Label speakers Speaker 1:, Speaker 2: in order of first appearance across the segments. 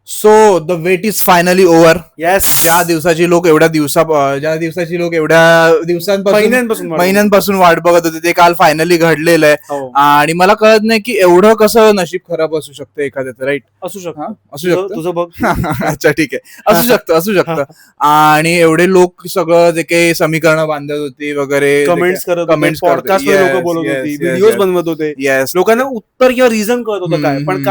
Speaker 1: So the wait is finally over.
Speaker 2: Yes.
Speaker 1: ज्या दिवसाची लोक एवढ्या दिवसांपासून महिन्यांपासून वाट बघत होते ते काल फायनली घडलेलं आहे.
Speaker 2: हो.
Speaker 1: आणि मला कळत नाही की एवढं कसं नशीब खराब असू शकतं एखाद्याचं. राईट,
Speaker 2: असू शकतं.
Speaker 1: असू शकतं.
Speaker 2: तुझं बघ.
Speaker 1: अच्छा ठीक आहे, असू शकतं. आणि एवढे लोक सगळं जे काही समीकरणं बांधत होती वगैरे,
Speaker 2: कमेंट्स करत होते, पॉडकास्ट मध्ये लोक बोलत होती, व्हिडिओज बनवत होते,
Speaker 1: येस,
Speaker 2: लोकांना उत्तर किंवा रिझन कळत होतं काय. पण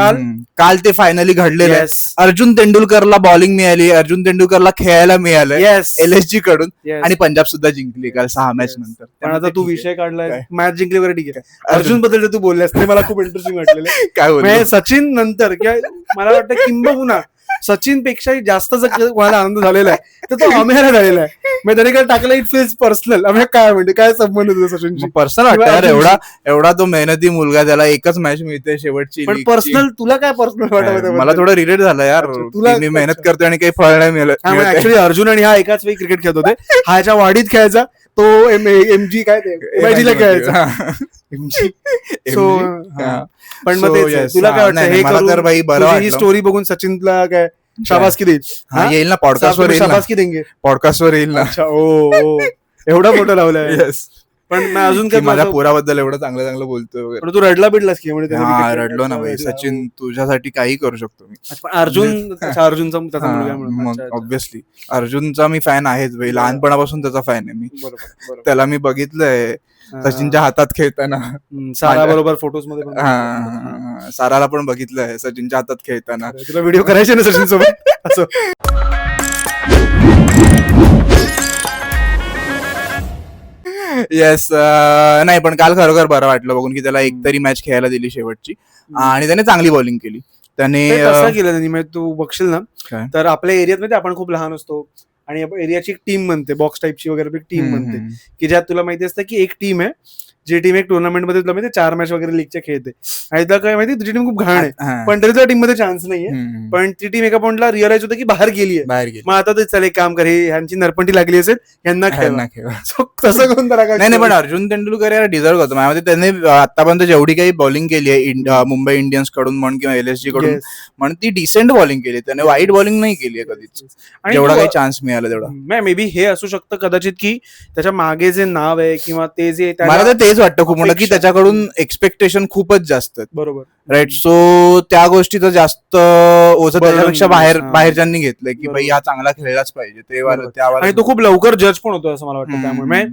Speaker 1: काल ते फायनली घडलेलं आहे. अर्जुन तेंडुलकरला बॉलिंग मिळाली, अर्जुन तेंडुलकरला खेळायला मिळालं LSG कडून, आणि पंजाब सुद्धा जिंकली काल 6 मॅच नंतर.
Speaker 2: पण आता तू विषय काढलाय मॅच जिंकली वगैरे, ठीक आहे. अर्जुन बद्दल तू बोललास ते मला खूप इंटरेस्टिंग वाटलेलं.
Speaker 1: काय बोलतो
Speaker 2: सचिन नंतर किंवा मला वाटतं किंबहुना सचिन पेक्षा जास्त जर कोणाला आनंद झालेला आहे तर तो अमेयला झालेला आहे. मग त्याने काय टाकलं, इट फील्स पर्सनल. अमेय काय म्हणते, काय संबंध तुझा सचिनशी?
Speaker 1: पर्सनल वाटतं एवढा तो मेहनती मुलगा, त्याला एकच मॅच मिळते शेवटची.
Speaker 2: पण पर्सनल तुला काय पर्सनल वाटत?
Speaker 1: मला थोडं रिलेट झालं यार, तुला मेहनत करतोय आणि काही फळ नाही मिळत.
Speaker 2: ऍक्च्युली अर्जुन आणि हा एकाच वेळी क्रिकेट खेळत होते. हा ह्याच्या वाडीत खेळायचा, तो MG काय ते MIG ला खेळायचा. पण मग तुला काय वाटतं, हे तर भाई बरं, ही स्टोरी बघून सचिनला काय शाबासकी देईल?
Speaker 1: येईल ना पॉडकास्टवर,
Speaker 2: शाबासकी देंगे
Speaker 1: पॉडकास्टवर येईल ना.
Speaker 2: अच्छा, ओ एवढा फोटो लावलाय. पण अजून काय
Speaker 1: माझ्या पोराबद्दल एवढं चांगलं बोलतोय.
Speaker 2: पण तू रडला बिडलास की? म्हणजे
Speaker 1: रडलो ना भाई. सचिन तुझ्यासाठी काही करू शकतो मी.
Speaker 2: अर्जुनचा
Speaker 1: ऑब्व्हियसली अर्जुनचा मी फॅन आहेच भाई, लहानपणापासून त्याचा फॅन आहे मी. त्याला मी बघितलंय सचिनच्या हातात खेळताना,
Speaker 2: सारा बरोबर फोटोज मध्ये.
Speaker 1: साराला पण बघितलंय सचिनच्या हातात खेळताना.
Speaker 2: तुला व्हिडिओ करायचे ना सचिन सोबत असं?
Speaker 1: येस. नाही पण काल खरोखर बरं वाटलं बघून की त्याला एकतरी मॅच खेळायला दिली शेवटची, आणि त्याने चांगली बॉलिंग केली. त्याने
Speaker 2: कसं केलं त्यांनी, तू बघशील ना तर आपल्या एरियात मध्ये आपण खूप लहान असतो आणि एरियाची एक टीम बनते, बॉक्स टाईपची वगैरे टीम बनते, की ज्यात तुला माहिती असतं की एक टीम आहे जी टीम एक टुर्नामेंट मध्ये तुला माहिती 4 मॅच वगैरे लीगच्या खेळते, आणि तुला काय माहिती तुझी टीम खूप घाण आहे, पण तरी तुला टीम मध्ये चान्स नाहीये. पण ती टीम एका पॉइंटला रिअलाइज होतं की बाहेर गेलीये. मग आता ते चल एक काम कर, ह्यांची नरपंटी लागली असेल, यांना खेळ. तसं करून नाही.
Speaker 1: पण अर्जुन तेंडुलकर यार डिझर्व करतो. माझ्यामध्ये त्याने आतापर्यंत जेवढी काही बॉलिंग केली आहे मुंबई इंडियन्स कडून म्हण किंवा LSG कडून म्हण, ती डिसेंट बॉलिंग केली. त्याने वाईट बॉलिंग नाही केली कधीच, जेवढा काही चान्स मिळाला तेवढा.
Speaker 2: मे बी हे असू शकतं कदाचित की त्याच्या मागे जे नाव आहे किंवा ते जे,
Speaker 1: मला तर तेच वाटतं खूप मोठं की त्याच्याकडून एक्सपेक्टेशन खूपच जास्त आहेत.
Speaker 2: बरोबर,
Speaker 1: राईट. सो त्या गोष्टीचं जास्त ओझं त्याच्यापेक्षा बाहेरच्यांनी घेतलंय की भाई हा चांगला खेळलाच पाहिजे ते.
Speaker 2: आणि तो खूप लवकर जज पण होतो असं मला वाटतं. त्यामुळे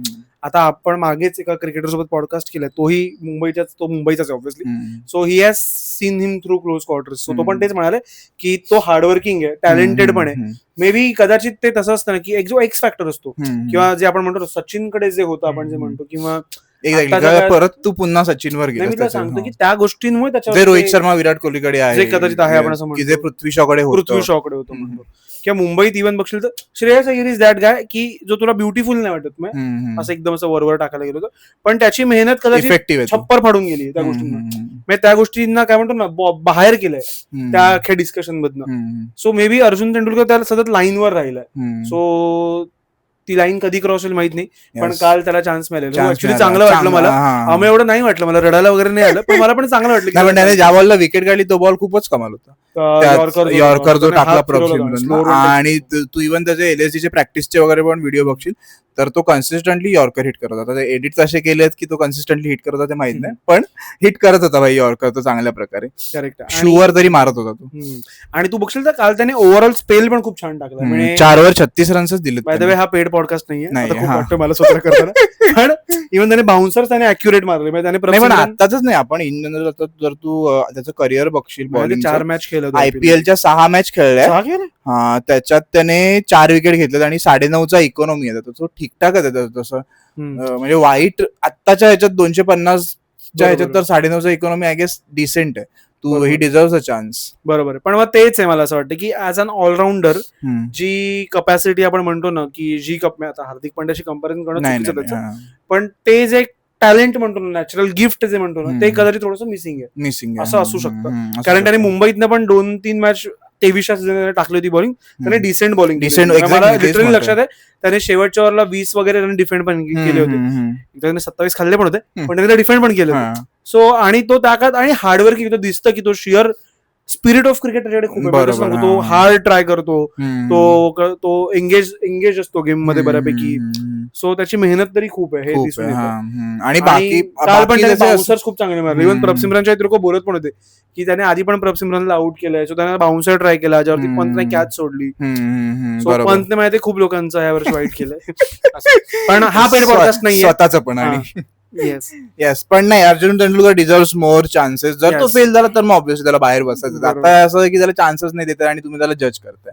Speaker 2: आता आपण मागेच एका क्रिकेटर सोबत पॉडकास्ट केलाय, तोही मुंबईचाच obviously. So he has seen him through close quarters. So तो पण तेच म्हणाले की तो हार्डवर्किंग आहे, टॅलेंटेड पण आहे. मे बी कदाचित ते तसं असतं ना की एक जो एक्स फॅक्टर असतो, किंवा जे आपण म्हणतो सचिनकडे जे होतं आपण जे म्हणतो, किंवा
Speaker 1: परत तू पुन्हा सचिनवर गेला.
Speaker 2: मी सांगतो की त्या गोष्टींमुळे त्याच्यावर
Speaker 1: रोहित शर्मा विराट कोहलीकडे आहे,
Speaker 2: जे कदाचित आहे आपण असं म्हणतो,
Speaker 1: पृथ्वी शॉकडे
Speaker 2: होतो म्हणतो. किंवा मुंबईत इव्हन बघशील तर श्रेयस अय्यर इज दॅट गाय की जो तुला ब्युटिफुल नाही वाटत मग असं एकदम असं वरवर टाकायला गेलो होतं, पण त्याची मेहनत कदाचित छप्पर फाडून गेली त्या गोष्टींना. म्हणजे त्या गोष्टींना काय म्हणतो ना बाहेर केलंय त्या डिस्कशन मधनं. So may be Arjun Tendulkar त्याला सतत लाईनवर राहिलाय. सो ती लाईन कधी क्रॉस होईल माहित नाही, पण काल त्याला चान्स मिळाला. ऍक्च्युली चांगलं वाटलं मला. आम्ही एवढं नाही वाटलं, मला रडायला वगैरे नाही आलं, पण मला पण चांगलं वाटलं.
Speaker 1: त्याने ज्या बॉलला विकेट काढली तो बॉल खूपच कमाल होता. यॉर्कर जो टाकला प्रॉब्लेम, आणि तू इव्हन त्याचे LSG प्रॅक्टिसचे वगैरे पण व्हिडिओ बघशील तर तो कन्सिस्टंटली यॉर्कर हिट करत होता. एडिट असे केलेत की तो कन्सिस्टंटली हिट करत होता ते माहित नाही, पण हिट करत होता भाई यॉर्कर तो चांगल्या प्रकारे.
Speaker 2: करेक्ट.
Speaker 1: शूवर तरी मारत होता तो.
Speaker 2: आणि तू बघशील तर काल त्याने ओव्हरऑल स्पेल पण खूप छान टाकला.
Speaker 1: 4 ओव्हर 36 रन्स दिले.
Speaker 2: बाय द वे हा पेड पॉडकास्ट नाहीये, मला स्वतः करताना. पण इव्हन त्याने बाउन्सर्स त्याने ॲक्युरेट मारले. त्याने
Speaker 1: आताच नाही, आपण इन जनरल जर तू त्याचं करिअर बघशील,
Speaker 2: 4 मॅच खेळलं,
Speaker 1: IPLच्या 6 मॅच खेळल्या, त्याच्यात त्याने 4 विकेट घेतल्यात आणि 9.5चा इकॉनॉमी आहे. तो ठीकठाकच आहे तसं. म्हणजे वाईट आत्ताच्या ह्याच्यात 250च्या ह्याच्यात तर 9.5चा इकॉनॉमी आय गेस डिसेंट आहे. तू ही डिझर्व्स अ चान्स.
Speaker 2: बरोबर. पण मग तेच आहे, मला असं वाटतं की ऍज अन ऑलराऊंडर जी कपॅसिटी आपण म्हणतो ना की जी आता हार्दिक पांड्याशी कंपॅरिझन करणं, पण ते जे टॅलेंट म्हणतो ना, नॅचरल गिफ्ट जे म्हणतो ना, ते कदाचित थोडंसं मिसिंग आहे असं असू शकतं. कारण त्याने मुंबईतनं पण 2-3 मॅच 23 टाकली होती बॉलिंग, त्याने डिसेंट बॉलिंग. मला लिटरली लक्षात आहे त्याने शेवटच्या ओव्हरला 20 वगैरे त्याने डिफेंड पण केले होते. त्याने 27 खाल्ले पण होते, पण त्याने डिफेंड पण केले होते. सो आणि तो ताकद आणि हार्डवर्किंग दिसतं की तो शिअर स्पिरिट ऑफ क्रिकेट त्याच्याकडे खूप आहे.
Speaker 1: बरोबर,
Speaker 2: तो हार्ड ट्राय करतो, तो एंगेज असतो गेम मध्ये बऱ्यापैकी. सो त्याची मेहनत तरी खूप आहे, हे दिसून येतं.
Speaker 1: आणि बाकी
Speaker 2: काल पण त्याने बाउन्सर्स खूप चांगले मारले. इव्हन प्रभसिमरनच्या लोक बोलत पण होते की त्याने आधी पण प्रभसिमरनला आउट केलंय, सो त्याने बाउन्सर ट्राय केला ज्यावरती पंतने कॅच सोडली. सो पंतने माहिती खूप लोकांचं यावर्षी वाईट केलंय. पण हा पेड पॉडकास्ट नाहीये
Speaker 1: स्वतःच पण. आणि
Speaker 2: येस
Speaker 1: पण नाही, Arjun Tendulkar deserves more chances. जर तो फेल झाला तर मग ऑब्व्हियसली त्याला बाहेर बसायचं. आता असं आहे की त्याला चान्सेस नाही देतात आणि तुम्ही त्याला जज करताय,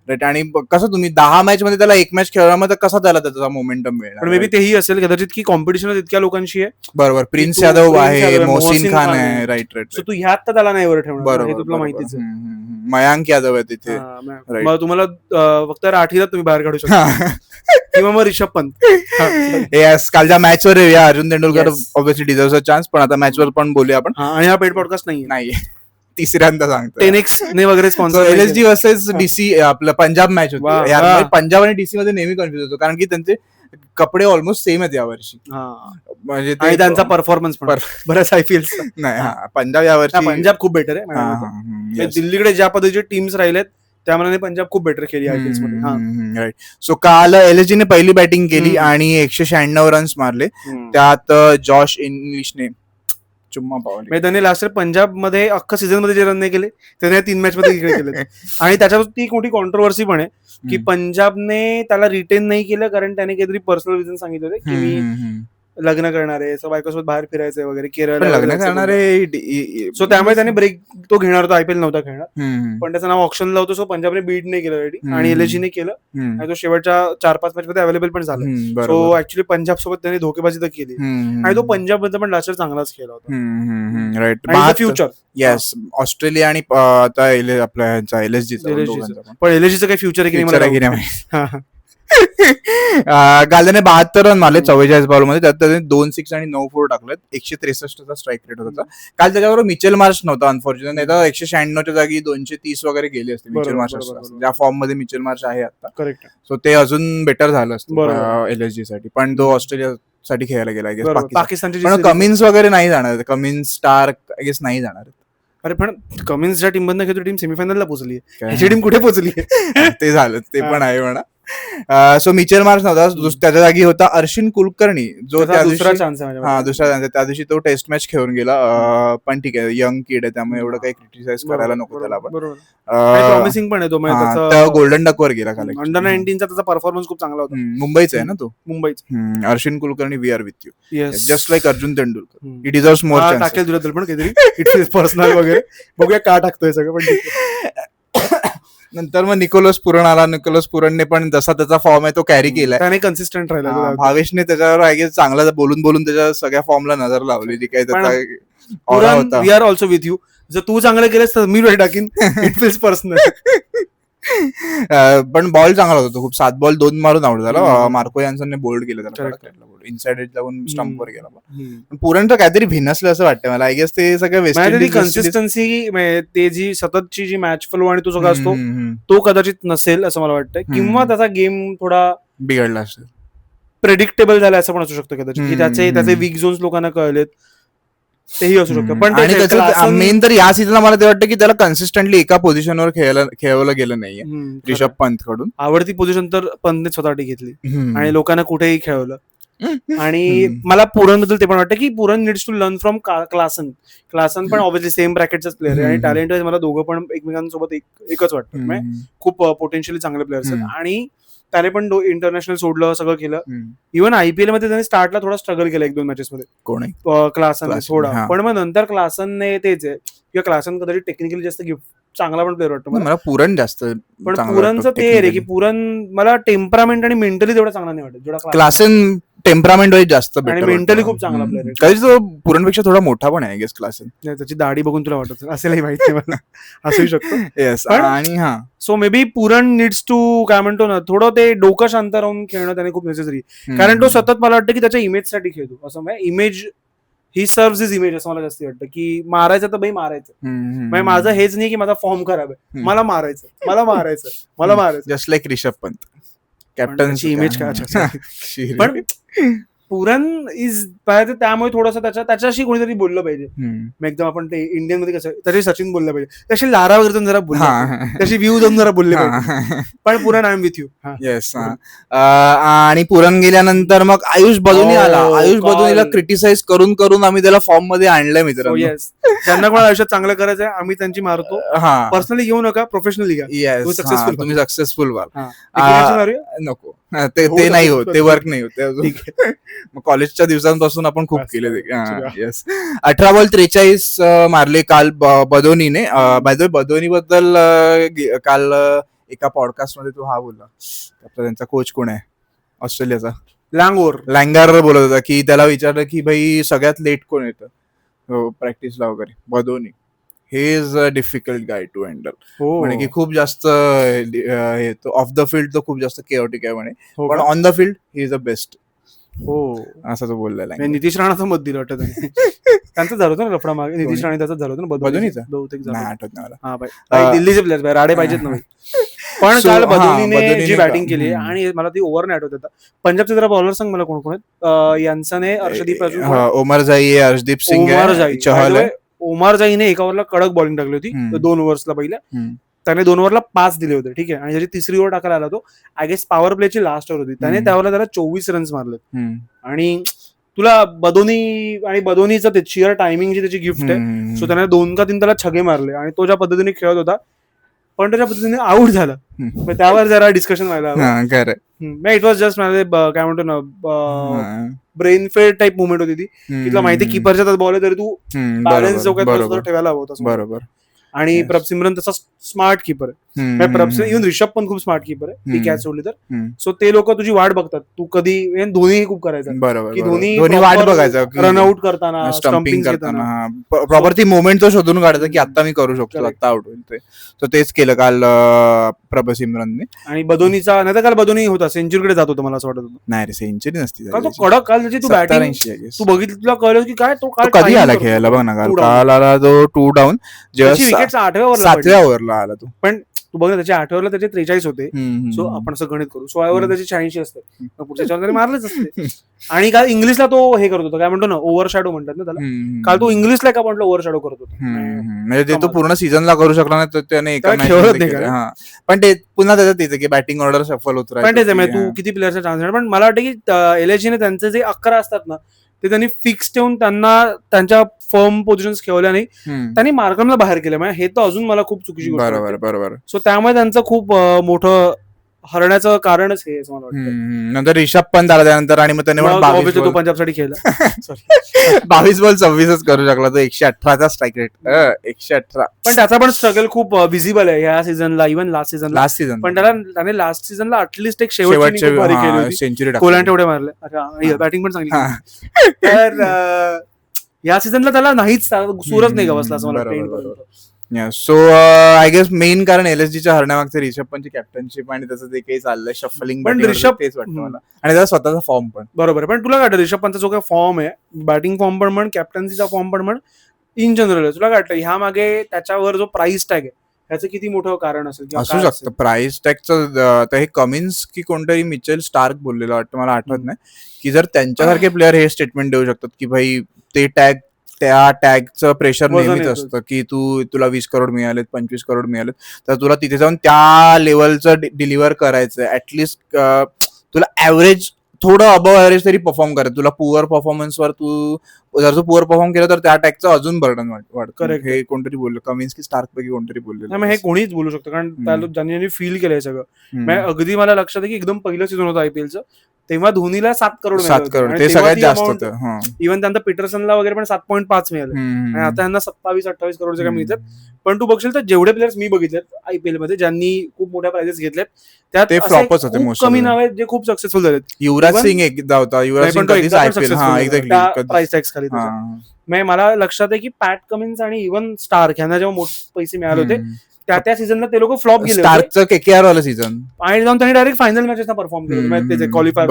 Speaker 1: राईट. आणि कसं तुम्ही 10 मॅच मध्ये त्याला एक मॅच खेळला, मग कसा त्याला त्याचा मोमेंटम मिळणार.
Speaker 2: पण मे बी तेही असेल कदाचित की कॉम्पिटिशन इतक्या लोकांशी आहे.
Speaker 1: बरोबर, प्रिन्स यादव आहे, मोहसिन खान आहे, राईट.
Speaker 2: सो तू ह्यात तर त्याला नाही वर ठेवणार, हे तुला माहितीच आहे.
Speaker 1: मयांक यादव आहे तिथे.
Speaker 2: मग तुम्हाला फक्त राठीला तुम्ही बाहेर काढू शकता किंवा मग रिषभ पंत.
Speaker 1: कालच्या मॅच वर येऊया. Arjun Tendulkar obviously deserves a chance, पण आता मॅच वर पण बोलूया आपण.
Speaker 2: आणि हा पेड पॉडकास्ट नाहीये.
Speaker 1: तिसऱ्यांदा सांगतो.
Speaker 2: 10X ने वगैरे स्पॉन्सर.
Speaker 1: LSG वर्सेस DC आपलं पंजाब मॅच होती. पंजाब आणि DC मध्ये नेहमी कन्फ्युज होतो, कारण की त्यांचे कपडे ऑलमोस्ट सेम आहेत यावर्षी. म्हणजे
Speaker 2: त्यांचा परफॉर्मन्स पण बऱ्याच IPL
Speaker 1: नाही. पंजाब यावर्षी
Speaker 2: पंजाब खूप बेटर आहे. दिल्लीकडे ज्या पद्धतीचे टीम्स राहिलेत त्यामुळे पंजाब खूप बेटर केली IPL मध्ये.
Speaker 1: राईट. सो काल LSG ने पहिली बॅटिंग केली आणि 196 रन्स मारले. त्यात जॉश इंग्लिशने चुम्मा पावले.
Speaker 2: त्याने लास्ट इयर पंजाब मध्ये अख्खा सीझन मध्ये जे रन नाही केले त्याने 3 मॅच मध्ये केले. आणि त्याच्यावर ती मोठी कॉन्ट्रोवर्सी पण आहे की पंजाबने त्याला रिटेन नाही केलं कारण त्याने काहीतरी पर्सनल रिझन सांगितले होते की मी लग्न करणार आहे, बायकोसोबत बाहेर फिरायचंय वगैरे, केरळ
Speaker 1: लग्न करणार आहे.
Speaker 2: सो त्यामुळे त्याने ब्रेक तो घेणार होता, IPL नव्हता खेळणार. पण त्याचं नाव ऑप्शनला होतं. सो पंजाबने बीट नाही केलं रेडी आणि LSG ने केलं आणि तो शेवटच्या 4-5 मॅच मध्ये अवेलेबल पण झाला. सो ऍक्च्युली पंजाब सोबत त्यांनी धोकेबाजी तर केली आणि तो पंजाब मध्ये पण लास्ट चांगलाच खेळला होता.
Speaker 1: राईट.
Speaker 2: फ्युचर
Speaker 1: येस, ऑस्ट्रेलिया आणि आता आपल्या LSG
Speaker 2: पण LSGचं काही फ्युचर आहे की नाही.
Speaker 1: काल त्याने 72 रन मारले 44 बॉल मध्ये. त्यात त्याने 2 6 आणि 9 4 टाकलेत. 163 स्ट्राईक रेट होता. काल त्याच्याबरोबर मिचेल मार्श नव्हता अनफॉर्च्युनेट, नाही तर 196च्या जागी 230 वगैरे गेले असते मिचेल मार्श. ज्या फॉर्म मध्ये मिचेल मार्श आहे आता,
Speaker 2: करेक्ट.
Speaker 1: सो ते अजून बेटर झालं असतं LSG साठी. पण तो ऑस्ट्रेलिया साठी खेळायला गेला.
Speaker 2: पाकिस्तानची
Speaker 1: पण कमिन्स वगैरे नाही जाणार. कमिन्स स्टार्क आय गेस नाही जाणार.
Speaker 2: अरे पण कमिन्स ज्या टीम मधनं घेतो टीम सेमीफायनलला पोहोचली, ह्याची टीम कुठे पोहोचली?
Speaker 1: ते झालं, ते पण आहे म्हणा. सो मिचेल मार्श नव्हता, त्याच्या जागी होता अर्शिन कुलकर्णी, जो
Speaker 2: दुसरा चान्स आहे.
Speaker 1: दुसरा चान्स आहे. त्या दिवशी तो टेस्ट मॅच खेळून गेला. पण ठीक आहे, यंग किड आहे त्यामुळे एवढं काही क्रिटिसाइज करायला नको त्याला. पण
Speaker 2: प्रॉमिसिंग पण आहे तो.
Speaker 1: गोल्डन डक वर गेला खाली.
Speaker 2: अंडर 19चा त्याचा परफॉर्मन्स खूप चांगला होता.
Speaker 1: मुंबईचा आहे ना तो.
Speaker 2: मुंबईचा
Speaker 1: Arshin Kulkarni, we are with you, just like Arjun Tendulkar. He deserves more chance.
Speaker 2: टाकेल तुला पण काहीतरी इट्स इज पर्सनल वगैरे, बघूया का टाकतोय सगळं. पण
Speaker 1: नंतर मग निकोलस पुरण आला. निकोलस पुरणने पण जसा त्याचा फॉर्म आहे तो कॅरी केलाय.
Speaker 2: त्याने कन्सिस्टंट राहिला.
Speaker 1: भावेशने त्याच्यावर आय गेस चांगला बोलून त्याच्या सगळ्या फॉर्मला नजर लावली, जी काही त्याचा होता.
Speaker 2: We are also with you. जर तू चांगलं केलंस तर मी टाकीन. It feels personal.
Speaker 1: पण बॉल चांगला होता. खूप 7 बॉल 2 मारून आउट झाला. मार्को यान्सनने बोल्ड केलं त्याला. इनसाइड एज जाऊन स्टंपवर गेला. पण पुरण तर काहीतरी भिनसलं असं वाटतं मला. आय गेस ते सगळं वेस्ट इंडिज
Speaker 2: कन्सिस्टन्सी, ते जी सततची जी मॅच फ्लो आणि तो सगळं असतो तो कदाचित नसेल असं मला वाटतं. किंवा त्याचा गेम थोडा
Speaker 1: बिघडला असेल,
Speaker 2: प्रेडिक्टेबल झाला असं पण असू शकतं कदाचित, की त्याचे वीक झोन्स लोकांना कळलेत. तेही असू शकतं. पण
Speaker 1: मेन तर या सीझनला मला ते वाटतं की त्याला कन्सिस्टंटली एका पोझिशनवर खेळवलं गेलं नाहीये ऋषभ पंत कडून.
Speaker 2: आवडती पोझिशन तर पंतने स्वतःसाठी घेतली आणि लोकांना कुठेही खेळवलं. आणि मला पुरण बद्दल ते पण वाटतं की Pooran needs to learn from Klaasen. Klaasen पण ऑब्व्हियसली सेम ब्रॅकेटचाच प्लेअर आहे आणि टॅलेंट वाईज मला दोघं पण एकमेकांसोबत एकच वाटतं. खूप पोटेन्शियली चांगले प्लेयर्स आहेत आणि त्याने पण इंटरनॅशनल सोडलं, सगळं केलं. इव्हन IPL मध्ये त्याने स्टार्टला थोडा स्ट्रगल केला 1-2 मॅचेस मध्ये. क्लासन थोडा, पण मग नंतर क्लासनने तेच आहे किंवा क्लासन कदाचित टेक्निकली जास्त चांगला पण प्लेअर वाटतो
Speaker 1: मला. पुरण जास्त,
Speaker 2: पण पुरणचं ते रे की पुरण मला टेम्परामेंट आणि मेंटली तेवढा चांगला नाही वाटत जेवढा
Speaker 1: क्लासन. टेम्परामेंट वाईज जास्त
Speaker 2: आणि मेंटली खूप चांगला प्लेअर आहे.
Speaker 1: कधी तो पुरणपेक्षा थोडा मोठा पण आहे गेस क्लासन.
Speaker 2: त्याची दाढी बघून तुला वाटत असेलही माहिती मला, असू शकतो.
Speaker 1: येस. आणि
Speaker 2: सो मे बी पुरण नीड्स टू, काय म्हणतो ना, थोडं ते डोकं शांत राहून खेळणं त्याने खूप नेसेसरी. कारण तो सतत मला वाटतं की त्याच्या इमेजसाठी खेळतो. असं image, he serves is image असं मला जास्त वाटतं की मारायचं तर मारायचं. माझं हेच नाही की माझा फॉर्म खराब आहे, मला मारायचं.
Speaker 1: जस्ट लाईक ऋषभ पंत, कॅप्टनची
Speaker 2: इमेज काय. पण पुरण इज त्यामुळे थोडंसं त्याच्याशी कोणीतरी बोललं पाहिजे. मग एकदम आपण ते इंडियन मध्ये कसं त्याच्याशी सचिन बोललं पाहिजे, त्याशी लारा वगैरे जरा बोलला, त्याची व्ह्यू जाऊन जरा बोलले पाहिजे. पण Pooran I am with you.
Speaker 1: Yes. आणि पुरण गेल्यानंतर मग आयुष बदोनी आला. आयुष बदोनीला क्रिटिसाइज करून करून आम्ही त्याला फॉर्म मध्ये आणलंय मित्रांनो.
Speaker 2: येस, ज्यांना कोण आयुष्यात चांगलं करायचं आहे आम्ही त्यांची मारतो. पर्सनली घेऊ नका, प्रोफेशनली घ्या.
Speaker 1: येस, तुम्ही सक्सेसफुल व्हाल. नको ते नाही होत, ते वर्क नाही होत. मग कॉलेजच्या दिवसांपासून आपण खूप केले ते. येस, 18 बॉल 43 मारले काल बदोनीने. बदोनी बद्दल काल एका पॉडकास्ट मध्ये तो हा बोलला, त्यांचा कोच कोण आहे ऑस्ट्रेलियाचा, लँगर बोलत होता की त्याला विचारलं की भाई सगळ्यात लेट कोण येतं प्रॅक्टिसला वगैरे, Badoni. He is a difficult guy to handle. म्हणे की खूप जास्त ऑफ द फील्ड तो खूप जास्त केओटिक आहे म्हणे, पण on the field he is the best. असं तो बोललेला आहे.
Speaker 2: नितीश राणाचं मत दिलं वाटतं त्यांचं झालं होतं ना लफडा मागे, नितीश राणे त्याचं झालं होतं ना बदोनीचा,
Speaker 1: आठवत नाही मला.
Speaker 2: दिल्लीचे प्लेयर राडे पाहिजेत ना. पण काल बदोनीने जी बॅटिंग केली आणि मला ती ओव्हर नाही आठवत होता. पंजाबचे जरा बॉलर सांग मला कोण कोण आहेत. यांसने अर्शदीप,
Speaker 1: ओमर जाई, अर्शदीप सिंग, चहल.
Speaker 2: ओमर जाईने एका ओव्हरला कडक बॉलिंग टाकली होती 2 ओव्हर्सला पहिल्या. त्याने 2 ओव्हरला 5 दिले होते, ठीक आहे. आणि ज्याची तिसरी ओव्हर टाकायला आला तो आय गेस पॉवर प्लेची लास्ट ओव्हर होती, त्याने त्याला 24 रन्स मारले. आणि तुला बदोनीचं ते चिअर टायमिंग जी त्याची गिफ्ट आहे. सो त्याने 2 का 3 त्याला छगे मारले आणि तो ज्या पद्धतीने खेळत होता पण त्याच्या पद्धतीने आउट झाला. त्यावर जरा डिस्कशन व्हायला हवं. इट वॉज जस्ट काय म्हणतो ना, ब्रेन फेड टाईप मुवमेंट होती ती. तुला माहिती कीपरच्या बॉल आहे तरी तू बॅलन्स जो काय ठेवायला हवं होता. बरोबर. आणि प्रभसिमरन तसा स्मार्ट कीपर आहे. इव्हन रिषभ पण खूप स्मार्ट कीपर आहे, ती कॅच सोडली तर. सो ते लोक तुझी वाट बघतात, तू कधी धोनी खूप करायचं,
Speaker 1: बरोबर,
Speaker 2: धोनी
Speaker 1: वाट बघायचं
Speaker 2: रनआउट करताना, स्टंपिंग
Speaker 1: करताना प्रॉपर ती मोमेंट तो शोधून काढायचं की आता मी करू शकतो, आता आउट होईल ते. सो तेच केलं काल प्रभसिमरनने.
Speaker 2: आणि बदोनीचा नाही तर काल बदोनी होता सेंचुरीकडे जात होतं मला असं वाटत होतं.
Speaker 1: नाही रे, सेंचुरी नसती
Speaker 2: काल तो कडक. काल त्याची तू बॅटिंग तू बघितली, तुला कळलं की काय तो
Speaker 1: कधी आला खेळायला बघ ना. काल आला तो 2 डाऊन, जेव्हा 7व्या ओव्हरला आला तो.
Speaker 2: पण तू बघ ना, त्याच्या 8 ओव्हरला त्याचे 43 होते. सो आपण असं गणित करू, 16 ओव्हरला त्याचे 86 असते, पुढच्या 4 मारलेच असते. आणि काल इंग्लिशला तो हे करत होता, काय म्हणतो ना, ओव्हर शॅडो म्हणतात ना त्याला. काल तो इंग्लिशला का म्हटलं ओव्हर शॅडो करत होता.
Speaker 1: म्हणजे ते तो पूर्ण सीझनला करू शकला नाही, तर त्याने
Speaker 2: खेळत नाही.
Speaker 1: पण ते पुन्हा त्याचं तेच की बॅटिंग ऑर्डर सफल होत
Speaker 2: पण तेच आहे, तू किती प्लेयरचा चान्स आहे. पण मला वाटतं की एलएचजीने त्यांचे जे 11 असतात ना ते त्यांनी फिक्स ठेवून त्यांना त्यांच्या फर्म पोझिशन ठेवल्या नाही, त्यांनी मार्करला बाहेर केलं. म्हणजे हे तर अजून मला खूप चुकीची गोष्ट आहे.
Speaker 1: बरोबर.
Speaker 2: सो त्यामुळे त्यांचं खूप मोठं हरण्याचं कारणच हे मला वाटतं.
Speaker 1: नंतर रिषभ पण झाला त्यानंतर, आणि मग त्याने
Speaker 2: तो पंजाबसाठी खेळला.
Speaker 1: 22 बॉल 26 करू शकला तो. 118चा स्ट्राईक रेट, 118.
Speaker 2: पण त्याचा पण स्ट्रगल खूप विजिबल आहे ह्या सीझनला, इव्हन लास्ट सीझन. पण त्याने लास्ट सीझनला अटलिस्ट एक शेवटची सेंचुरी कोलांटे एवढे मारले, बॅटिंग पण चांगली. तर या सीझनला त्याला नाहीच सूरच नाही बसला असं मला.
Speaker 1: सो आय गेस मेन कारण एलएसजीच्या हरण्यामागचं रिषभ पंतची कॅप्टनशिप आणि त्याचं जे काही चाललंय शफलिंग, पण रिषभ तेच वाटतं मला. आणि त्याचा स्वतःचा फॉर्म पण
Speaker 2: बरोबर आहे. पण तुला काय वाटतं रिषभ पंतचा जो काय फॉर्म आहे, बॅटिंग फॉर्म पण म्हण, कॅप्टन्सीचा फॉर्म पण म्हण, इन जनरल, तुला काय वाटतं ह्या मागे त्याच्यावर जो प्राइस टॅग आहे ह्याचं किती मोठं कारण असेल?
Speaker 1: असू शकतं प्राइस टॅगचं. तर हे कमिन्स की कोणतरी मिचेल स्टार्क बोललेलं वाटतं, मला आठवत नाही, की जर त्यांच्यासारखे प्लेअर हे स्टेटमेंट देऊ शकतात की भाई ते त्या टॅगचं प्रेशर नेहमीच असतं की तुला 20 करोड मिळालेत, 25 करोड मिळालेत, तर तुला तिथे जाऊन त्या लेवलचं डिलिव्हर करायचं. ऍटलिस्ट तुला ऍव्हरेज थोडं अबव ऍव्हरेज तरी परफॉर्म करायचं. तुला पुअर परफॉर्मन्सवर जर तू पुअर परफॉर्म केलं तर त्या टॅगचं अजून बर्डन वाढतं. हे कोणतरी बोललं, कमिन्स की स्टार्क पैकी कोणतरी बोललं.
Speaker 2: हे कोणीच बोलू शकतं, कारण ज्यांनी फील केलंय सगळं. अगदी मला लक्षात आहे की एकदम पहिलं सीझन होतं आयपीएलचं, तेव्हा धोनीला 7 करोड
Speaker 1: ते सगळ्यात जास्त होतं.
Speaker 2: इव्हन त्यांना पीटरसनला वगैरे पण 7.5 मिळाले, आणि आता त्यांना 27-28 करोड काय मिळतात. पण तू बघशील तर जेवढे प्लेयर्स मी बघितलेत आयपीएल मध्ये ज्यांनी खूप मोठ्या प्राइजेस घेतल्यात, त्यात
Speaker 1: ते फ्लॉपच होते.
Speaker 2: कमी नाव आहेत जे खूप सक्सेसफुल झालेत.
Speaker 1: युवराज सिंग एकदा होता, युवराज सिंग
Speaker 2: प्राइस टॅक्स खाली. मला लक्षात आहे की पॅट कमिन्स आणि इव्हन स्टार्क यांना जेव्हा मोठे पैसे मिळाले होते त्या सीझनला ते लोक फ्लॉप गेले.
Speaker 1: स्टार्कचं केकेआर वाला सीझन,
Speaker 2: आणि जाऊन त्यांनी डायरेक्ट फायनल मॅचेस परफॉर्म केले, क्वालिफायर.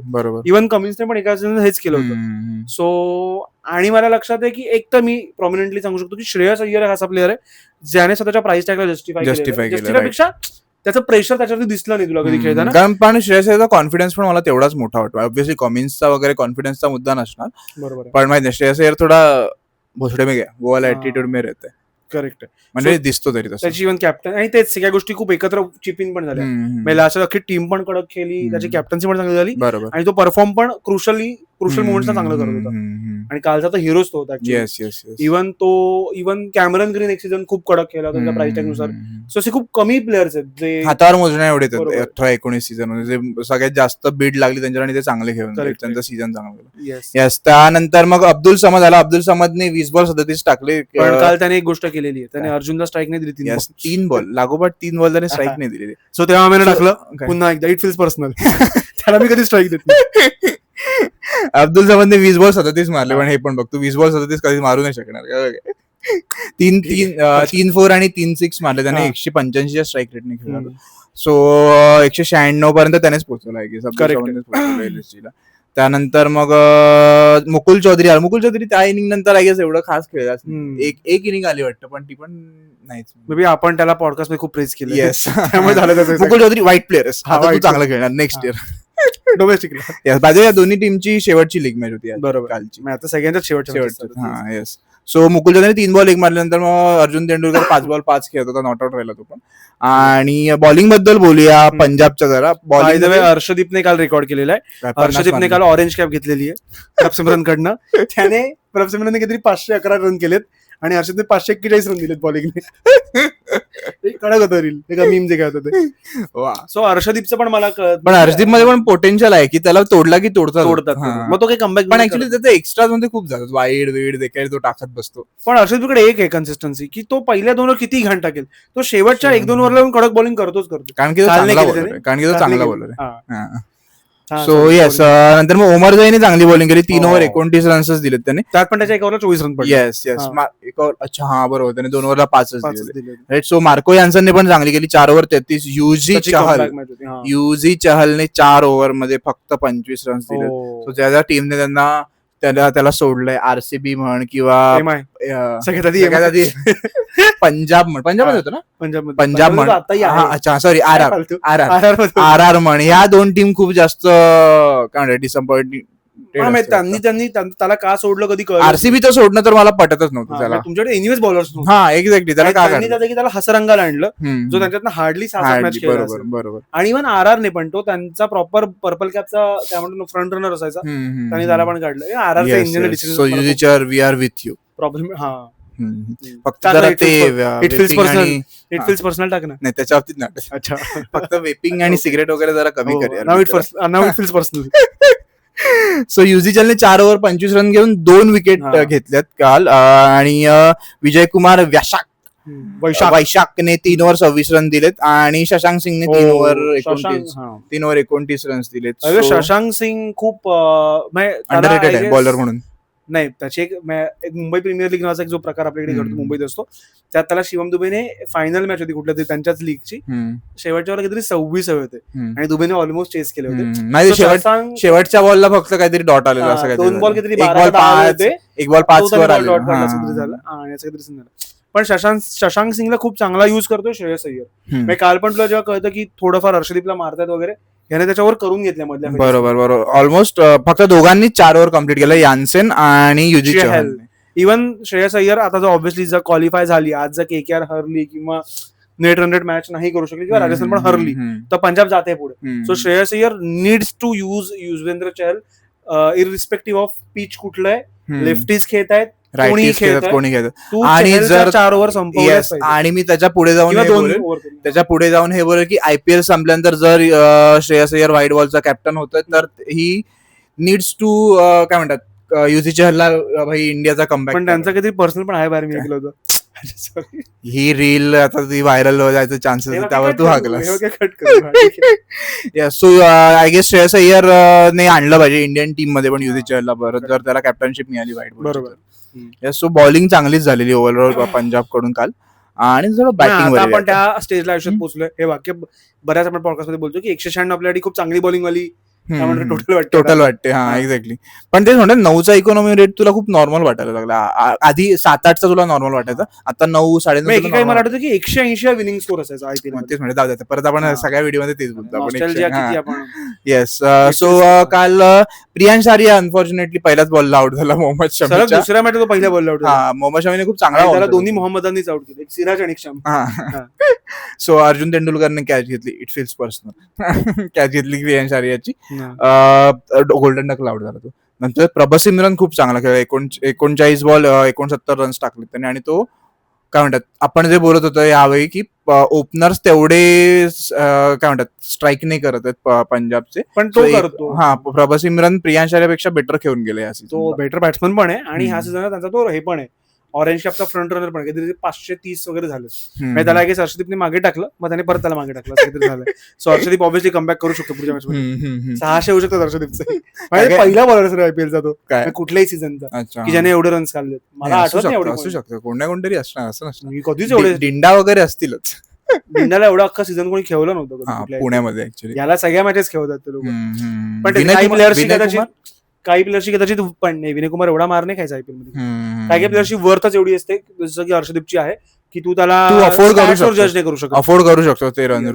Speaker 1: बरोबर.
Speaker 2: इव्हन कमिन्सने पण एका सीझन हेच केलं होतं. सो आणि मला लक्षात आहे की एक तर मी प्रॉमिनंटली सांगू शकतो की श्रेयस अय्यर हा असा प्लेअर आहे ज्याने स्वतःच्या प्राइस टॅगला जस्टिफाय केल्यापेक्षा त्याचं प्रेशर त्याच्यावरती दिसलं नाही तुला कधी खेळताना.
Speaker 1: कारण पण श्रेयस अय्यरचा कॉन्फिडन्स पण मला तेवढाच मोठा वाटतो. ऑब्व्हियसली कमिन्सचा वगैरे कॉन्फिडन्सचा मुद्दा नसणार,
Speaker 2: बरोबर
Speaker 1: पण माहिती नाही श्रेयस अय्यर थोडा भोसडे में गया वो वाला ऍटिट्यूड में रहता है.
Speaker 2: करेक्ट आहे.
Speaker 1: म्हणजे दिसतो तरी तसं.
Speaker 2: त्याची इव्हन कॅप्टन आणि तेच सगळ्या गोष्टी खूप एकत्र चिपिंग पण झाल्या. म्हणजे लास्ट अख्खी टीम पण कडक खेळली, त्याची कॅप्टन्सी पण चांगली झाली
Speaker 1: बरोबर.
Speaker 2: आणि तो परफॉर्म पण क्रुशल मोमेंट्सला चांगलं करत होता. आणि कालचा तर हिरोच तो होता. इव्हन कॅमेरन ग्रीन एक सीझन खूप कडक केला त्यांच्या प्राइस टॅग नुसार. सो असे खूप कमी प्लेयर्स आहेत जे
Speaker 1: हातावर मोजण्या एवढे 18-19 सीझन मध्ये जे सगळ्यात जास्त बीड लागली त्यांच्यावर आणि ते चांगले खेळून त्यांचा सीझन चांगला गेला. येस. त्यानंतर मग अब्दुल समद आला. अब्दुल समदने 20 बॉल 37 टाकले.
Speaker 2: पण काल त्याने एक गोष्ट केलेली आहे, त्याने अर्जुनला स्ट्राईक नाही दिली.
Speaker 1: 3 बॉल लागोपाठ 3 बॉल त्याने स्ट्राईक नाही दिलेली.
Speaker 2: सो तेव्हा आम्ही टाकलं पुन्हा एकदा इट फील्स पर्सनल. त्याला मी कधी स्ट्राईक देत नाही.
Speaker 1: अब्दुल समदने 20 बॉल 37 मारले, पण हे पण बघ तू 20 बॉल 37 कधी मारू नाही शकणार. 3-4 आणि 3-6 मारले त्याने. 185 स्ट्राईक रेटने खेळला. सो 196 पर्यंत त्यानेच पोहोचवला. त्यानंतर मग मुकुल चौधरी आला. मुकुल चौधरी त्या इनिंग नंतर आय गेस एवढं खास खेळला. एक इनिंग आली वाटतं, पण ती पण नाहीच.
Speaker 2: मे बी आपण त्याला पॉडकास्ट मध्ये खूप प्रेस केलं.
Speaker 1: येस. त्यामुळे झालं. मुकुल चौधरी व्हाईट प्लेअर चांगलं खेळणार नेक्स्ट इयर डोमेस्टिकला. बाजू या दोन्ही टीमची शेवटची लीग मॅच होती बरोबर कालची. आता
Speaker 2: सगळ्यांच्या शेवटची.
Speaker 1: हा yes. So Mukul Chaudhary 3 ball 1 मारल्यानंतर मग अर्जुन तेंडुलकर 5 बॉल 5 खेळत होता, नॉट आउट राहिला तो पण. आणि बॉलिंग बद्दल बोलूया पंजाबच्या जरा.
Speaker 2: बॉलिंग हर्षदीपने काल रेकॉर्ड केलेला आहे. हर्षदीपने काल ऑरेंज कॅप घेतलेली आहे प्रभसिमरन कडनं. त्याने प्रभसिमरनने काहीतरी 511 रन केलेत आणि हर्षदीपने 541 रन दिलेत बॉलिंगने. कडक होतं रील मीम जे काय होतं. सो हर्षदीपचं पण मला कळत,
Speaker 1: पण हर्षदीप मध्ये पण पोटेन्शियल आहे की त्याला तोडला की तोडतात.
Speaker 2: मग तो काही कमबॅक.
Speaker 1: पण ऍक्च्युअली त्याचे एक्स्ट्रा मध्ये खूप जातात, वाईड जे काही तो टाकत बसतो.
Speaker 2: पण हर्षदीपकडे एक आहे कन्सिस्टन्सी की तो पहिल्या 2 वर किती घाण टाकेल, तो शेवटच्या 1-2 ओव्हरला कडक बॉलिंग करतो.
Speaker 1: कारण की तो चांगला बॉलर आहे. So yes. नंतर मग ओमर जैने चांगली बॉलिंग केली. 3 ओव्हर 29 रन्स दिलेत त्याने.
Speaker 2: त्यात पण त्याच्या 1 ओव्हरला 24 रन पडले.
Speaker 1: येस. अच्छा हा बरोबर, त्याने 2 ओव्हरला 5 दिले. राईट. सो मार्को यान्सनने पण चांगली केली. 4 ओव्हर 33. युझी चहलने 4 ओव्हर मध्ये फक्त 25 रन्स दिले. सो ज्या टीमने त्याला सोडलंय, आरसीबी म्हण किंवा पंजाब होतं ना, पंजाब म्हण. अच्छा सॉरी आर म्हण. ह्या 2 टीम खूप जास्त काय म्हणतात डिसअपॉइंटिंग.
Speaker 2: त्यांनी त्याला का सोडलं कधी कळलं.
Speaker 1: आरसीबीचं सोडणं तर मला पटतच नव्हतं. त्याला
Speaker 2: तुमच्याकडे एनिवेज बॉलर्स.
Speaker 1: हा एक्झॅक्टली.
Speaker 2: त्याला हसरंगाला आणलं जो त्यांच्यातनं हार्डली 6 मॅच खेळला.
Speaker 1: बरोबर.
Speaker 2: आणि इव्हन आर ने पण तो त्यांचा प्रॉपर पर्पल कॅपचा काय म्हणतो फ्रंट रनर असायचा, त्यांनी त्याला पण काढलं. आरआरचं इंजिनियर डिसिजन.
Speaker 1: सो युजीचर we are with you.
Speaker 2: Problem
Speaker 1: फक्त
Speaker 2: इट फील्स पर्सनल टाक ना.
Speaker 1: नाही त्याच्या बाबतीत नाही. अच्छा फक्त वेपिंग आणि सिगरेट वगैरे जरा कमी करूया.
Speaker 2: नाव इट फील्स पर्सनल.
Speaker 1: सो युजीचलने 4 ओव्हर 25 रन घेऊन 2 विकेट घेतल्यात काल. आणि विजय कुमार वैशाखने 3 ओव्हर 26 रन दिलेत. आणि शशांक सिंगने 3 ओव्हर 29 रन्स दिलेत.
Speaker 2: शशांक सिंग खूप
Speaker 1: अंडररेटेड आहे बॉलर म्हणून.
Speaker 2: नाही, त्याची एक मुंबई प्रीमियर लीग नावाचा एक जो प्रकार आपल्याकडे घडतो मुंबईत असतो, त्यात त्याला शिवम दुबेने फायनल मॅच होती कुठल्या तरी त्यांच्याच लीगची, शेवटच्या वर काहीतरी 26 हवे होते आणि दुबेने ऑलमोस्ट चेस केले होते.
Speaker 1: शेवटच्या बॉलला फक्त काहीतरी डॉट आलेला असं.
Speaker 2: 2 बॉल काहीतरी
Speaker 1: 1 बॉल 5 वर आले
Speaker 2: झालं आणि असं काहीतरी झालं. पण शशांक सिंगला खूप चांगला युज करतोय श्रेयस अय्यर. काल पण तुला जेव्हा कळतं की थोडंफार हर्षदीपला मारतात वगैरे, याने त्याच्यावर करून घेतल्या मधल्या.
Speaker 1: बरोबर. ऑलमोस्ट फक्त दोघांनी 4 ओव्हर कम्प्लीट केलं, यान्सेन आणि युजी चहल.
Speaker 2: इव्हन श्रेयस अय्यर आता जो ऑब्व्हियसली जर क्वालिफाय झाली, आज जर केकेआर हरली किंवा नेट रन रेट मॅच नाही करू शकली किंवा राजस्थान पण हरली तर पंजाब जाते पुढे. So Shreyas Iyer needs to use Yuzvendra Chahal irrespective of pitch कुठलं आहे. लेफ्टीज खेळत आहेत, कोणी खेळत आणि जर 4 ओव्हर संपवले. आणि मी त्याच्या पुढे जाऊन हे बोल की आयपीएल संपल्यानंतर जर श्रेयस अय्यर व्हाईट बॉलचा कॅप्टन होतोय तर ही नीड्स टू काय म्हणतात युजी चहलला भाई इंडियाचा कमबॅक. पण त्यांचं काहीतरी पर्सनल पण आहे बाहेर मी ऐकलं होतं.
Speaker 1: ही रील आता ती व्हायरल जायचं चान्सेस त्यावर तू हाकलास. So I guess Shreyas Iyer ने आणलं पाहिजे इंडियन टीम मध्ये पण युजी चहलला परत, जर त्याला कॅप्टनशिप मिळाली व्हाईट बॉल. बरोबर. सो बॉलिंग चांगलीच झालेली ओव्हरऑल पंजाब कडून काल. आणि जरा बॅटिंग
Speaker 2: आपण त्या स्टेजला आयुष्यात पोहोचलोय. हे वाक्य बऱ्याच आपण पॉडकास्ट मध्ये बोलतो की 196 आपल्यासाठी खूप चांगली बॉलिंग वाली टोटल
Speaker 1: वाटते. हा एक्झॅक्टली. पण तेच म्हणतात 9चा इकॉनॉमी रेट तुला खूप नॉर्मल वाटायला लागला. आधी 7-8चा तुला नॉर्मल वाटायचा, आता 9, 9.5.
Speaker 2: काही मला वाटतं की 180 विनिंग स्कोर असायचा IPL.
Speaker 1: तेच म्हणजे जाऊ द्या, परत आपण सगळ्या व्हिडिओ मध्ये तेच बोलतो. येस. सो काल प्रियांश आर्या अनफॉर्च्युनेटली पहिल्याच बॉलला आउट झाला मोहम्मद शमी.
Speaker 2: दुसऱ्या मॅच तो पहिल्या बॉलला आउट झाला.
Speaker 1: मोहम्मद शमीने खूप चांगला
Speaker 2: दोन्ही मोहम्मदांनीच आउट केले, सिराज आणि शमी.
Speaker 1: सो अर्जुन तेंडुलकरने कॅच घेतली. It feels personal. कॅच घेतली प्रियांश आर्याची. गोल्डन डकला आउट झाला तो. नंतर प्रभसिमरन खूप चांगला खेळला. 39 बॉल 69 रन्स टाकले त्याने. आणि तो काय म्हणतात, आपण जे बोलत होतो यावेळी की ओपनर्स तेवढे काय म्हणतात स्ट्राईक नाही करत आहेत पंजाबचे,
Speaker 2: पण तो करतो.
Speaker 1: हा, प्रभसिमरन प्रियांश आर्यापेक्षा बेटर खेळून गेले.
Speaker 2: तो बेटर बॅट्समन पण आहे आणि ह्या सीझनला त्यांचा तो हे पण आहे, ऑरेंज कॅपचा फ्रंट रनर पण काहीतरी 530 वगैरे झालं. त्याला काही हर्षदीपने मागे टाकलं, मग त्याने परत त्याला मागे टाकलं, असं झालं. सो हर्षदीप ऑब्व्हियसली कमबॅक करू शकतो पुढच्या मॅच मध्ये. 600 होऊ शकतात हर्षदीपचे. पहिला बॉलर सर IPL चा तो कुठल्याही सीझनचा की ज्याने एवढे रन्स काढले. मला आठवत नाही.
Speaker 1: असू शकतं कोणतरी असणार, असं नसतं.
Speaker 2: मी कधीच एवढे
Speaker 1: डिंडा वगैरे असतीलच.
Speaker 2: इंडियाला एवढा अख्खा सीझन कोणी खेळलं नव्हतं
Speaker 1: पुण्यामध्ये ऍक्च्युली.
Speaker 2: याला सगळ्या मॅचेस खेळतात ते लोक. पण काही प्लेयरची कदाचित पण नाही, विनय कुमार एवढा मार नाही खायचा IPL मध्ये. काही प्लेयरची वर्थच एवढी असते जसं की हर्षदीपची आहे की तू त्याला
Speaker 1: अफोर्ड
Speaker 2: जज नाही करू शकत.
Speaker 1: अफोर्ड करू शकतो ते रन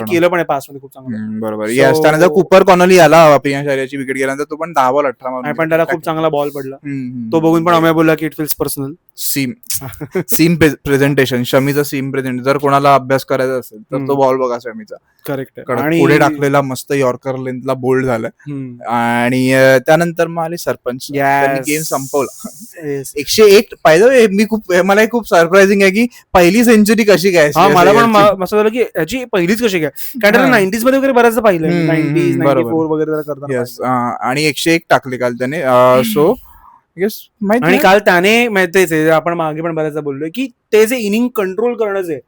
Speaker 2: केलं पण आहे पास मध्ये खूप चांगलं.
Speaker 1: बरोबर. त्यानंतर कुपर कॉनॉली आला प्रियांश आर्याची विकेट गेल्यानंतर, तो पण 10 बॉल 18
Speaker 2: पण त्याला खूप चांगला बॉल पडला. तो बघून पण आम्ही बोलला की it feels personal.
Speaker 1: Seam presentation, शमीचा सीम प्रेझेंट जर कोणाला अभ्यास करायचा असेल तर तो बॉल बघा शमीचा.
Speaker 2: करेक्ट.
Speaker 1: आणि पुढे टाकलेला मस्त यॉर्कर लेंथला बोल्ड झाला. आणि त्यानंतर मग आले सरपंच, गेम संपवला 101. पाहिजे मी खूप, मला खूप सरप्राइझिंग आहे की पहिली सेंचुरी कशी काय.
Speaker 2: मला पण मस्त झालं की याची पहिलीच कशी काय, कारण त्याला 90s मध्ये वगैरे बऱ्याच पाहिलं, 90s 94 वगैरे करतात.
Speaker 1: आणि 101 टाकले काल त्याने. सो
Speaker 2: आणि काल त्याने तेच आपण मागे पण बऱ्याचदा बोललोय की ते जे इनिंग कंट्रोल करणं जे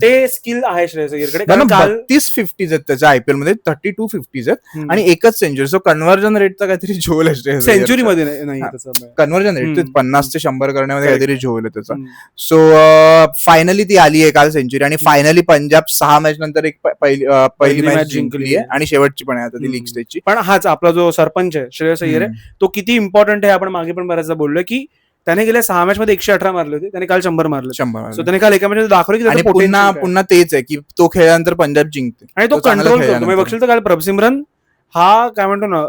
Speaker 2: ते स्किल आहे श्रेयस अय्यरकडे.
Speaker 1: 32 50s आहेत त्याच्या IPL मध्ये, 32 50s आहेत आणि एकच सेंचुरी. सो कन्व्हर्जन रेटचा काहीतरी झोल आहे
Speaker 2: सेंचुरी मध्ये नाही.
Speaker 1: कन्व्हर्जन रेट 50 ते 100 करण्यामध्ये काहीतरी झोल आहे त्याचा. सो फायनली ती आली आहे काल सेंचुरी. आणि फायनली पंजाब 6 मॅच नंतर एक पहिली मॅच जिंकली आहे आणि शेवटची पण आहे आता ती लीग स्टेजची.
Speaker 2: पण हाच आपला जो सरपंच आहे श्रेयस अय्यर आहे, तो किती इम्पॉर्टंट आहे आपण मागे पण बऱ्याचदा बोललोय की त्याने गेल्या 6 मॅच मध्ये 118 मारले होते, त्याने काल 100 मारले. सो त्याने काल एका मॅच दाखवलं की
Speaker 1: पुन्हा तेच आहे की तो खेळल्यानंतर पंजाब जिंकते
Speaker 2: आणि तो कंट्रोल करतो. तुम्ही बघशील तर काल प्रभसिमरन हा काय म्हणतो ना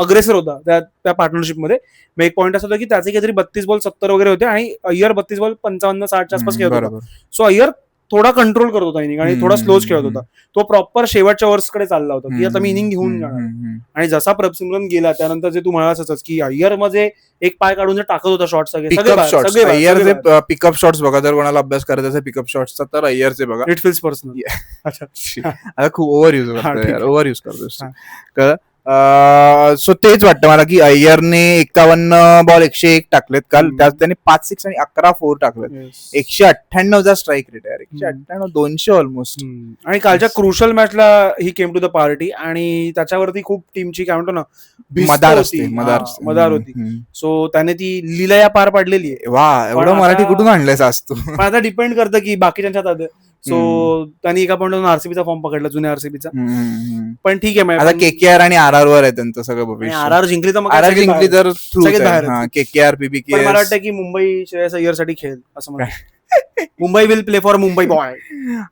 Speaker 2: अग्रेसर होता त्या पार्टनरशिप मध्ये. एक पॉईंट असा होता की त्याचे काहीतरी 32 बॉल 70 वगैरे होते आणि अय्यर 32 बॉल 55-60 आसपास खेळत होता. सो अय्यर थोडा कंट्रोल करत होता इनिंग आणि थोडा स्लोच खेळत होता. तो प्रॉपर शेवटच्या ओव्हर्स कडे चालला होता की आता मी इनिंग घेऊन जाणार. आणि जसा प्रभसिमरन गेला त्यानंतर जे तू म्हणालास की अय्यर मध्ये एक पाय काढून जे टाकत होता शॉट,
Speaker 1: सगळे पिकअप शॉट्स बघा. जर कोणाला अभ्यास करायचा असेल पिकअप शॉट्सचा तर अय्यरचे बघा.
Speaker 2: It feels personal.
Speaker 1: आता खूप ओव्हर युज करतोस. सो तेच वाटतं मला की अय्यरने 51 बॉल 101 टाकलेत काल. त्यात त्याने 5 6 आणि 11 4 टाकलेत. 198चा स्ट्राईक रेट आहे. 198, 200 ऑलमोस्ट.
Speaker 2: आणि कालच्या क्रुशल मॅचला ही केम टू द पार्टी आणि त्याच्यावरती खूप टीमची काय म्हणतो ना मदार होती. सो त्याने ती लीलया पार पाडलेली आहे.
Speaker 1: वा, एवढं मराठी कुठून आणलंयस आज तू?
Speaker 2: पण आता डिपेंड करतं की बाकीच्या हातात. सो त्यांनी एका पॉईंट आरसीबीचा फॉर्म पकडला, जुन्या आरसीबीचा. पण ठीक आहे,
Speaker 1: आता KKR आणि RR वर आहे त्यांचं सगळं भविष्य.
Speaker 2: RR जिंकली तर
Speaker 1: KKR PBK.
Speaker 2: मला वाटतं की मुंबई श्रेयस अय्यर साठी खेळेल असं म्हणतात. Mumbai will play for Mumbai boy.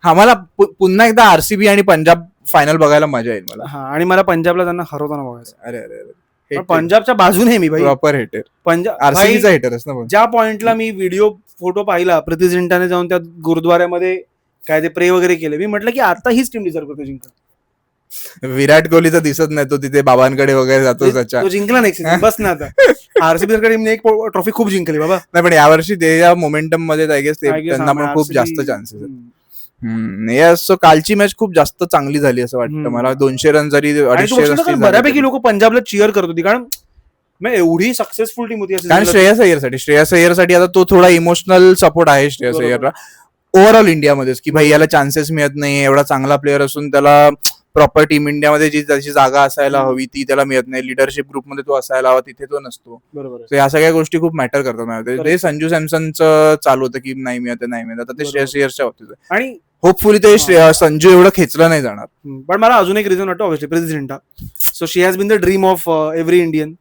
Speaker 1: मला पुन्हा एकदा RCB आणि पंजाब फायनल बघायला मजा येईल मला.
Speaker 2: आणि मला पंजाबला त्यांना हरवताना बघायचं.
Speaker 1: अरे
Speaker 2: पंजाबच्या बाजूने मी
Speaker 1: प्रॉपर हेटर,
Speaker 2: पंजाब
Speaker 1: RCBचा हेटरच ना.
Speaker 2: ज्या पॉइंटला मी व्हिडिओ फोटो पाहिला प्रीती झिंटाने जाऊन त्या गुरुद्वाऱ्यामध्ये काय ते प्रे वगैरे केले, मी म्हटलं की आता हीच टीम डिझर्व करते जिंकणं.
Speaker 1: विराट कोहली तर दिसत नाही, तो तिथे बाबांकडे वगैरे जातो.
Speaker 2: तो जिंकला नाही बस ना. आता RCB टीमने एक ट्रॉफी खूप जिंकली बाबा.
Speaker 1: नाही पण यावर्षी ते या मोमेंटम मध्ये त्यांना पण खूप जास्त चान्सेस आहेत. सो कालची मॅच खूप जास्त चांगली झाली असं वाटतं मला. 200 रन जरी 250
Speaker 2: बऱ्यापैकी लोक पंजाबला चिअर करत होती, कारण एवढी सक्सेसफुल टीम होती.
Speaker 1: कारण श्रेयस अय्यरसाठी आता तो थोडा इमोशनल सपोर्ट आहे श्रेयस अय्यरला ओव्हरऑल इंडियामध्येच, की भाई याला चान्सेस मिळत नाही. एवढा चांगला प्लेअर असून त्याला प्रॉपर टीम इंडियामध्ये जी त्याची जागा असायला हवी ती त्याला मिळत नाही. लिडरशिप ग्रुपमध्ये तो असायला हवा, तिथे तो नसतो. बरोबर. या सगळ्या गोष्टी खूप मॅटर करतात. ते संजू सॅमसनचं चालू होतं की नाही मिळत. आता ते श्रेयस अय्यरच्या बाबतीत आणि होपफुली ते संजू एवढं खेचलं नाही जाणार.
Speaker 2: पण मला अजून एक रिझन वाटतं obviously Preity Zinta. So she has been the dream of every Indian.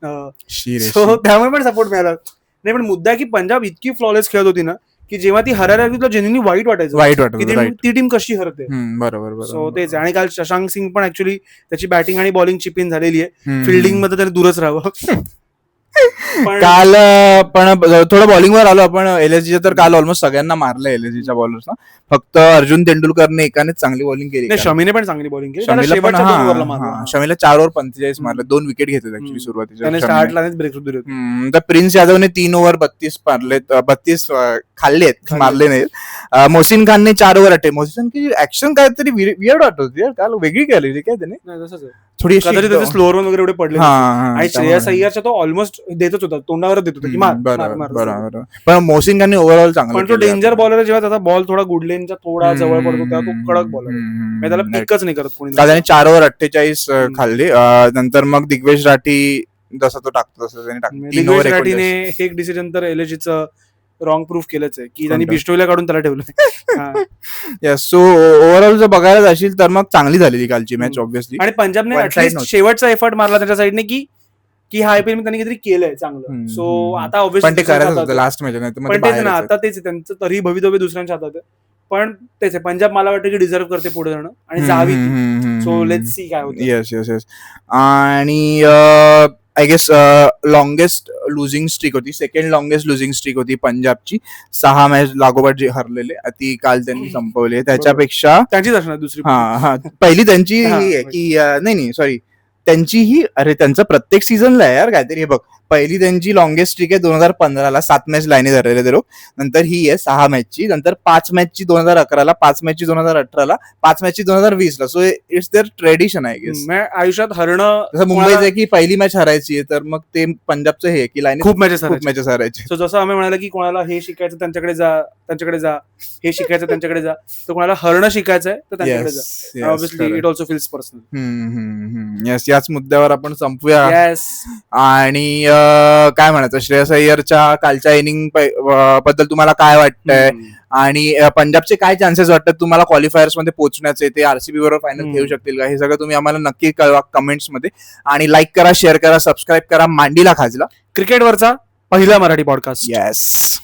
Speaker 2: So त्यामुळे पण सपोर्ट मिळाला. नाही पण मुद्दा की पंजाब इतकी फ्लॉलेस खेळत होती ना की जेव्हा ती हरायला लागली तुला जेन्युइनली वाईट वाटायचं ती टीम कशी हरते.
Speaker 1: बरोबर.
Speaker 2: सो तेच. आणि काल शशांक सिंग पण ऍक्च्युली त्याची बॅटिंग आणि बॉलिंग चिप इन झालेली आहे. फिल्डिंग मध्ये त्याने दूरच राहावं.
Speaker 1: काल पण थोडं बॉलिंगवर आलो आपण. एलएसजी तर काल ऑलमोस्ट सगळ्यांना मारलं एलएसजीच्या बॉलर्सना. फक्त अर्जुन तेंडुलकरने एकानेच चांगली बॉलिंग केली.
Speaker 2: शमीने पण चांगली बॉलिंग केली.
Speaker 1: शमीला 4 ओव्हर 45 मारले, 2 विकेट घेतले ऍक्च्युली सुरुवातीच्या. प्रिन्स यादवने 3 ओव्हर 32 मारले, 32 खाल्लेत, मारले नाहीत. मोहसिन खानने 4 ओव्हर 8. मोहसिन की ऍक्शन काहीतरी वियर्ड वाटत होती काल, वेगळी केली काय त्याने, थोडी
Speaker 2: स्लोअर वगैरे एवढे पडले. आणि श्रेयस अय्यरचा तो ऑलमोस्ट देतच होता, तोंडावरच देत होता की मार.
Speaker 1: बरोबर. पण मोहसिन खानने ओव्हरऑल चांगला.
Speaker 2: पण तो डेंजर बॉलर जेव्हा त्याचा बॉल थोडा गुडलेनच्या थोडा जवळ पडतो तेव्हा तो कडक बॉलर, त्याला पिकच नाही करत कोणी.
Speaker 1: त्याने 4 ओव्हर 48 खाल्ली. नंतर मग दिग्वेश राठी जसा तो टाकतो तसं त्याने टाकलं.
Speaker 2: दिग्वेश राठीने एक डिसिजन तर एलएसजीचं रॉंग प्रूफ केलंच आहे की त्यांनी बिस्टोईला काढून त्याला ठेवलं.
Speaker 1: सो ओव्हरऑल जर बघायला जाशील तर मग चांगली झालेली कालची मॅच ऑब्व्हियसली.
Speaker 2: आणि पंजाबने ऍटलीस्ट शेवटचा एफर्ट मारला त्याच्या साईडने की हा आयपीएल त्यांनी काहीतरी केलंय चांगलं. सो आता ऑब्व्हियसली
Speaker 1: लास्ट मॅच
Speaker 2: पण तेच ना, आता तेच त्यांचं तरी भवितव्य दुसऱ्यांच्या हातात आहे. पण तेच आहे, पंजाब मला वाटतं की डिझर्व करते पुढे जाणं आणि जावी. सो लेट्स सी काय होतं.
Speaker 1: येस. आणि I guess longest losing streak होती, सेकंड लॉंगेस्ट लुझिंग स्ट्रीक होती पंजाबची. 6 मॅच लागोपाठ जे हरलेले ती काल त्यांनी संपवली. त्याच्यापेक्षा
Speaker 2: त्यांचीच असणार दुसरी.
Speaker 1: पहिली त्यांची की नाही सॉरी त्यांची ही, अरे त्यांचं प्रत्येक सीझनला आहे यार काहीतरी. हे बघ, पहिली त्यांची लॉंगेस्ट स्ट्रीक आहे 2015ला 7 मॅच लाईनी धरलेले ते लोक. नंतर ही आहे 6 मॅचची, नंतर 5 मॅचची 2011ला, 5 मॅचची 2018ला, 5 मॅचची 2020ला. सो इट्स देअर ट्रेडिशन आहे गेस.
Speaker 2: आयुष्यात हरणं
Speaker 1: जसं मुंबईचं आहे की पहिली मॅच हरायची आहे, तर मग ते पंजाबचं हे की लाईनी
Speaker 2: खूप मॅचेस
Speaker 1: हरायची.
Speaker 2: सो जसं आम्ही म्हणाला की कोणाला हे शिकायचं त्यांच्याकडे जा, हे शिकायचं त्यांच्याकडे जा, तर कोणाला हरणं शिकायचंय तर त्यांच्याकडे जा. Obviously it also feels personal.
Speaker 1: Yes, याच मुद्द्यावर आपण संपूया. आणि काय म्हणायचं, श्रेयस अय्यरच्या कालच्या इनिंग बद्दल तुम्हाला काय वाटतंय? आणि पंजाबचे काय चान्सेस वाटतात तुम्हाला क्वालिफायर्स मध्ये पोहोचण्याचे? ते आरसीबी बरोबर फायनल खेळू शकतील का? हे सगळं तुम्ही आम्हाला नक्की कळवा कमेंट्स मध्ये. आणि लाईक करा, शेअर करा, सबस्क्राईब करा मांडीला खाजला,
Speaker 2: क्रिकेटवरचा पहिला मराठी पॉडकास्ट.
Speaker 1: येस.